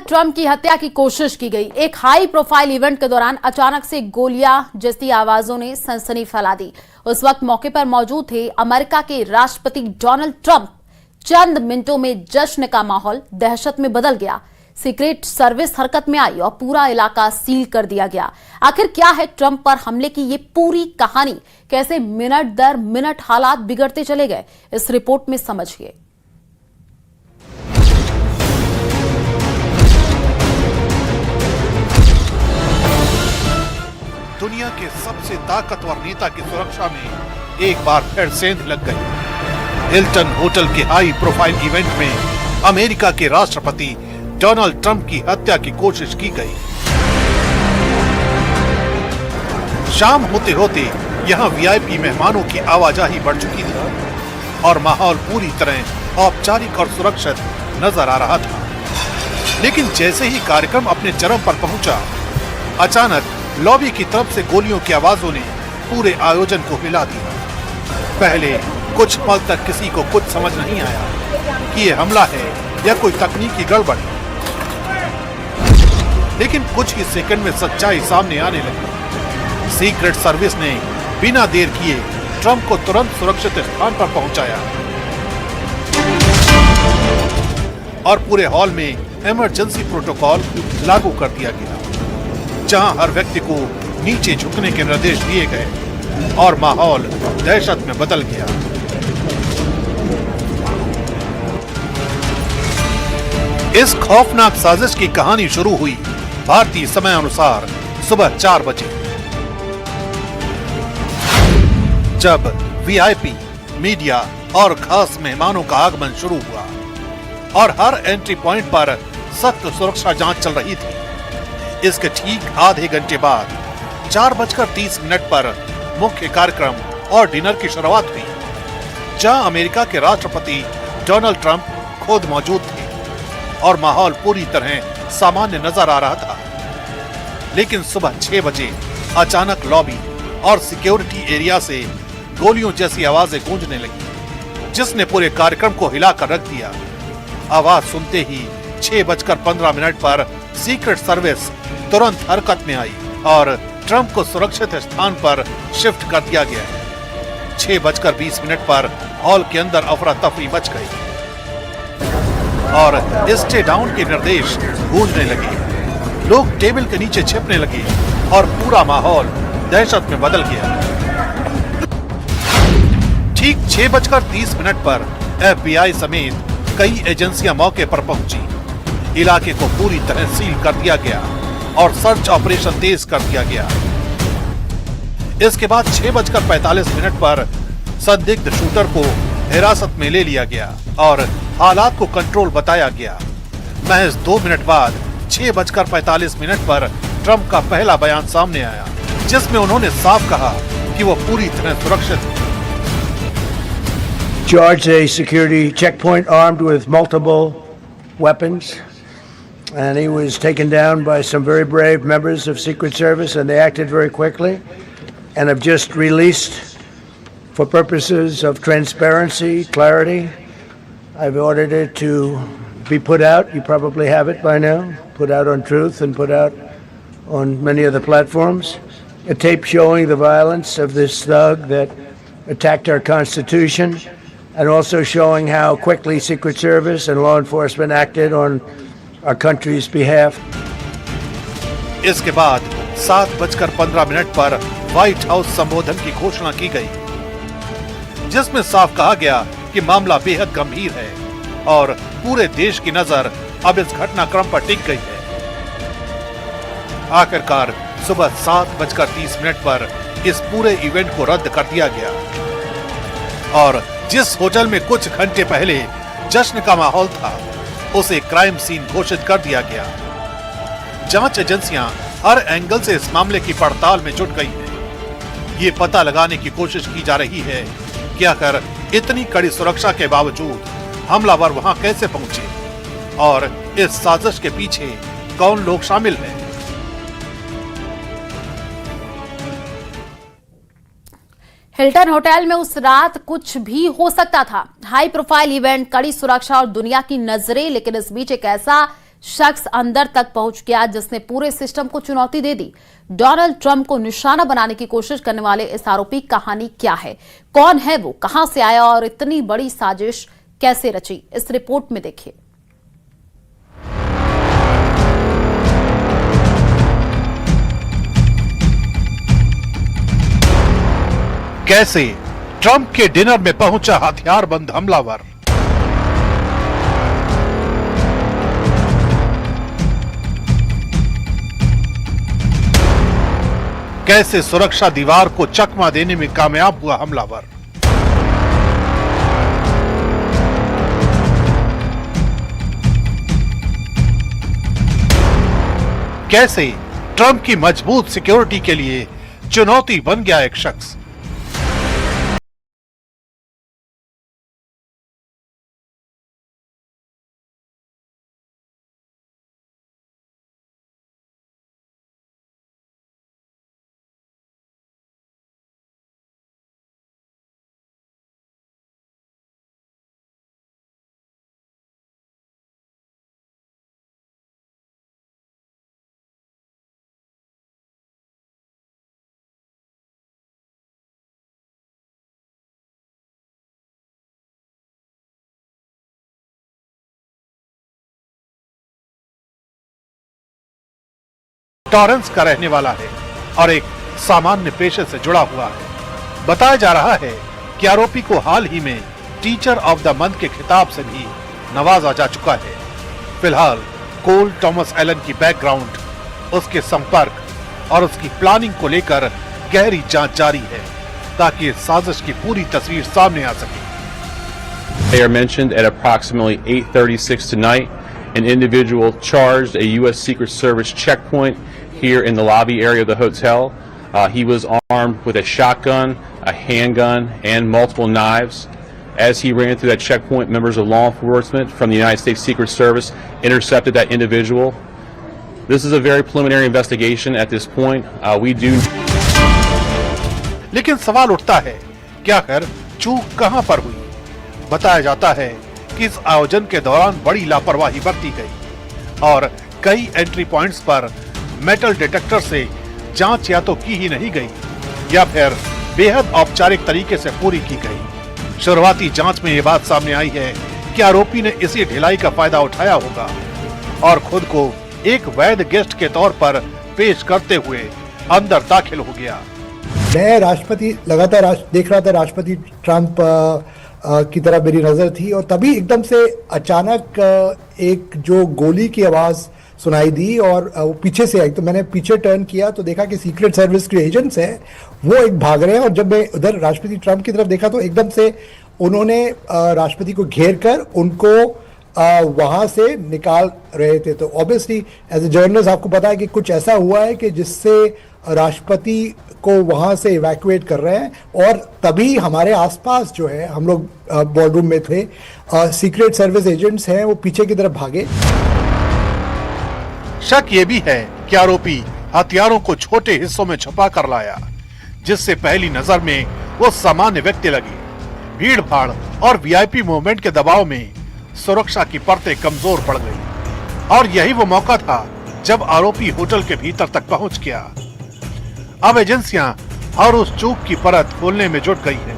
Trump की हत्या की कोशिश की गई। एक हाई प्रोफाइल इवेंट के दौरान अचानक से गोलियां जैसी आवाजों ने सनसनी फैला दी। उस वक्त मौके पर मौजूद थे अमेरिका के राष्ट्रपति डोनाल्ड ट्रंप। चंद मिनटों में जश्न का माहौल दहशत में बदल गया। सीक्रेट सर्विस हरकत में आई और पूरा इलाका सील कर दिया गया। आखिर क्या है ट्रंप पर हमले की ये पूरी कहानी? कैसे मिनट दर मिनट हालात बिगड़ते चले गए, इस रिपोर्ट में समझिए। दुनिया के सबसे ताकतवर नेता की सुरक्षा में एक बार फिर सेंध लग गई। हिल्टन होटल के हाई प्रोफाइल इवेंट में अमेरिका के राष्ट्रपति डोनाल्ड ट्रंप की हत्या की कोशिश की गई। शाम होते होते यहां वीआईपी मेहमानों की आवाजाही बढ़ चुकी थी और माहौल पूरी तरह औपचारिक और सुरक्षित नजर आ रहा था। लेकिन जैसे ही कार्यक्रम अपने चरम पर पहुंचा, अचानक लॉबी की तरफ से गोलियों की आवाजों ने पूरे आयोजन को हिला दिया। पहले कुछ पल तक किसी को कुछ समझ नहीं आया कि ये हमला है या कोई तकनीकी गड़बड़। लेकिन कुछ ही सेकंड में सच्चाई सामने आने लगी। सीक्रेट सर्विस ने बिना देर किए ट्रंप को तुरंत सुरक्षित स्थान पर पहुंचाया और पूरे हॉल में इमरजेंसी प्रोटोकॉल लागू कर दिया गया, जहां हर व्यक्ति को नीचे झुकने के निर्देश दिए गए और माहौल दहशत में बदल गया। इस खौफनाक साजिश की कहानी शुरू हुई भारतीय समय अनुसार सुबह 4 बजे, जब वीआईपी, मीडिया और खास मेहमानों का आगमन शुरू हुआ और हर एंट्री पॉइंट पर सख्त सुरक्षा जांच चल रही थी। इसके ठीक आधे घंटे बाद 4:30 पर मुख्य कार्यक्रम और डिनर की शुरुआत हुई, जहां अमेरिका के राष्ट्रपति डोनाल्ड ट्रंप खुद मौजूद थे और माहौल पूरी तरह सामान्य नजर आ रहा था। लेकिन सुबह 6 बजे अचानक लॉबी और सिक्योरिटी एरिया से गोलियों जैसी आवाजें गूंजने लगी, जिसने पूरे कार्यक्रम को हिलाकर रख दिया। आवाज सुनते ही 6:15 पर सीक्रेट सर्विस तुरंत हरकत में आई और ट्रंप को सुरक्षित स्थान पर शिफ्ट कर दिया गया। 6:20 पर हॉल के अंदर अफरा तफरी मच गई और स्टे डाउन के निर्देश गूंजने लगे। लोग टेबल के नीचे छिपने लगे और पूरा माहौल दहशत में बदल गया। ठीक 6:30 पर एफबीआई समेत कई एजेंसियां मौके पर पहुंची। इलाके को पूरी तरह सील कर दिया गया और सर्च ऑपरेशन तेज कर दिया गया। इसके बाद 6:45 पर संदिग्ध शूटर को हिरासत में ले लिया गया और हालात को कंट्रोल बताया गया। महज 2 मिनट बाद 6:45 पर ट्रंप का पहला बयान सामने आया, जिसमें उन्होंने साफ कहा कि वो पूरी तरह सुरक्षित है। Charged a security checkpoint armed with multiple weapons. And he was taken down by some very brave members of Secret Service, and they acted very quickly and have just released, for purposes of transparency, clarity, I've ordered it to be put out. You probably have it by now, put out on Truth and put out on many of the platforms. A tape showing the violence of this thug that attacked our Constitution, and also showing how quickly Secret Service and law enforcement acted on our country's behalf. इसके बाद 7:15 पर white house संबोधन की घोषणा की गई, जिसमें साफ कहा गया कि मामला बेहद गंभीर है और पूरे देश की नजर अब इस घटनाक्रम पर टिक गई है। आखिरकार सुबह 7:30 पर इस पूरे इवेंट को रद्द कर दिया गया और जिस होटल में कुछ घंटे पहले जश्न का माहौल था, उसे क्राइम सीन घोषित कर दिया गया। जांच एजेंसियां हर एंगल से इस मामले की पड़ताल में जुट गई हैं। ये पता लगाने की कोशिश की जा रही है कि आखिर इतनी कड़ी सुरक्षा के बावजूद हमलावर वहां कैसे पहुंचे और इस साजिश के पीछे कौन लोग शामिल हैं। हिल्टन होटल में उस रात कुछ भी हो सकता था। हाई प्रोफाइल इवेंट, कड़ी सुरक्षा और दुनिया की नजरें, लेकिन इस बीच एक ऐसा शख्स अंदर तक पहुंच गया जिसने पूरे सिस्टम को चुनौती दे दी। डोनाल्ड ट्रंप को निशाना बनाने की कोशिश करने वाले इस आरोपी की कहानी क्या है, कौन है वो, कहां से आया और इतनी बड़ी साजिश कैसे रची, इस रिपोर्ट में देखिए। कैसे ट्रंप के डिनर में पहुंचा हथियारबंद हमलावर। कैसे सुरक्षा दीवार को चकमा देने में कामयाब हुआ हमलावर। कैसे ट्रंप की मजबूत सिक्योरिटी के लिए चुनौती बन गया एक शख्स। टॉरेंस का रहने वाला है और एक सामान्य पेशे से जुड़ा हुआ है। बताया जा रहा है कि आरोपी को हाल ही में टीचर ऑफ द मंथ के खिताब से भी नवाजा जा चुका है। फिलहाल कोल थॉमस एलन की बैकग्राउंड, उसके संपर्क और उसकी प्लानिंग को लेकर गहरी जांच जारी है ताकि इस साजिश की पूरी तस्वीर सामने आ सके। They are mentioned at approximately 8:36 tonight. An individual charged a U.S. Secret Service checkpoint here in the lobby area of the hotel. He was armed with a shotgun, a handgun, and multiple knives. As he ran through that checkpoint, members of law enforcement from the United States Secret Service intercepted that individual. This is a very preliminary investigation at this point. We do. लेकिन सवाल उठता है कि आखिर चूक कहां पर हुई। बताया जाता है कि इस आयोजन के दौरान बड़ी लापरवाही बरती गई और कई एंट्री पॉइंट्स पर मेटल डिटेक्टर से जांच या तो की ही नहीं गई या फिर बेहद औपचारिक तरीके से पूरी की गई। शुरुआती जांच में ये बात सामने आई है कि आरोपी ने इसी ढिलाई का फायदा उठाया होगा और खुद को एक वैध गेस्ट के तौर पर पेश करते हुए अंदर दाखिल हो गया। मैं राष्ट्रपति लगातार देख रहा था, राष्ट्रपति ट्रंप की तरफ मेरी नजर थी और तभी एकदम से अचानक एक जो गोली की आवाज सुनाई दी और वो पीछे से आई। तो मैंने पीछे टर्न किया तो देखा कि सीक्रेट सर्विस के एजेंट्स हैं, वो एक भाग रहे हैं। और जब मैं उधर राष्ट्रपति ट्रंप की तरफ देखा तो एकदम से उन्होंने राष्ट्रपति को घेर कर उनको वहां से निकाल रहे थे। तो ऑब्वियसली एज ए जर्नलिस्ट आपको पता है कि कुछ ऐसा हुआ है कि जिससे राष्ट्रपति को वहां से इवैक्यूएट कर रहे हैं। और तभी हमारे आसपास जो है, हम लोग बॉलरूम में थे, सीक्रेट सर्विस एजेंट्स हैं, वो पीछे की तरफ भागे। शक ये भी है कि आरोपी हथियारों को छोटे हिस्सों में छुपा कर लाया, जिससे पहली नजर में वो सामान्य व्यक्ति लगी। भीड़ भाड़ और वीआईपी मूवमेंट के दबाव में सुरक्षा की परतें कमजोर पड़ गई और यही वो मौका था जब आरोपी होटल के भीतर तक पहुंच गया। अब एजेंसियां हर उस चूक की परत खोलने में जुट गई है।